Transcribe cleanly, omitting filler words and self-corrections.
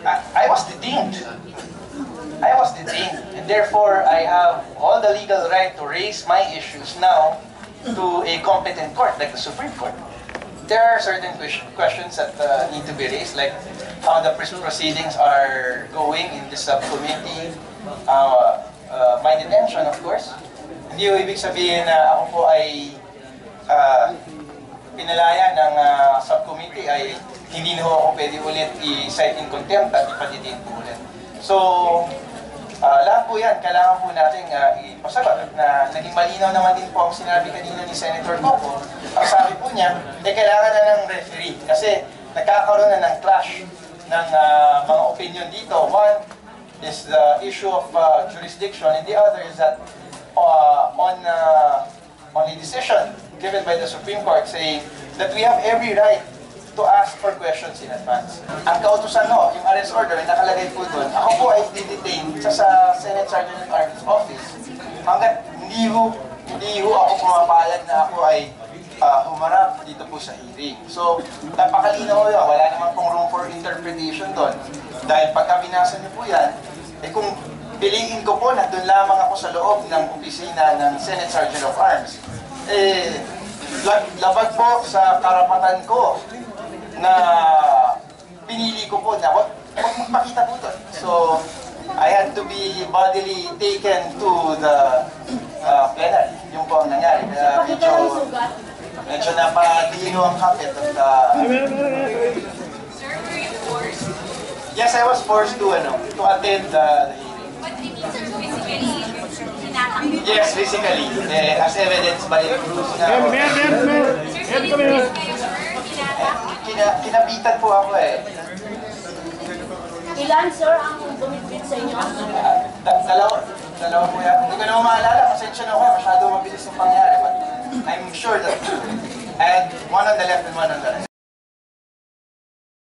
I was detained. I was detained, and therefore I have all the legal right to raise my issues now to a competent court, like the Supreme Court. There are certain questions that need to be raised, like how the proceedings are going in this subcommittee, my detention, of course. Hindi yung ibig sabihin na ako po ay pinalaya ng subcommittee ay hindi na ako pwede ulit i-cite in contempt at ipatitin po ulit. So, lahat po yan, kailangan po natin ipasagot na naging malinaw naman din po ang sinabi kanina ni Senator Coco. Ang sabi po niya, kailangan na ng referee kasi nagkakaroon na ng clash ng mga opinion dito. One is the issue of jurisdiction, and the other is that on a decision given by the Supreme Court saying that we have every right to ask for questions in advance. Ang kautusan no, yung arrest order, nakalagay po doon, ako po ay didetain sa Senate Sergeant at Arms Office hanggat hindi ho ako pumapayag na ako ay humarap dito po sa hearing. So, napakalinaw ko yun, wala naman pong room for interpretation doon. Dahil pagka binasa niyo po yan, kung piliin ko po na doon lamang ako sa loob ng opisina ng Senate Sergeant of Arms, labag po sa karapatan ko na pinili ko po na huwag magpakita po doon. So, I had to be bodily taken to the plenary. Yung po ang nangyari. Medyo napadino ang kapit. Sir, were you forced? Yes, I was forced to attend the hearing. But you mean, sir, physically, tinatakot? Yes, physically. As evidenced by the proof na... Sir, sinipis kayo, sir? Tinatakot? Kinapitan po ako eh. Ilan, sir, ang bumibit sa inyo? Dalawa po yan. Hindi ko naman maalala. Pasensya na ako. Masyado mabilis yung pangyari. But I'm sure that I had one on the left and one on the right.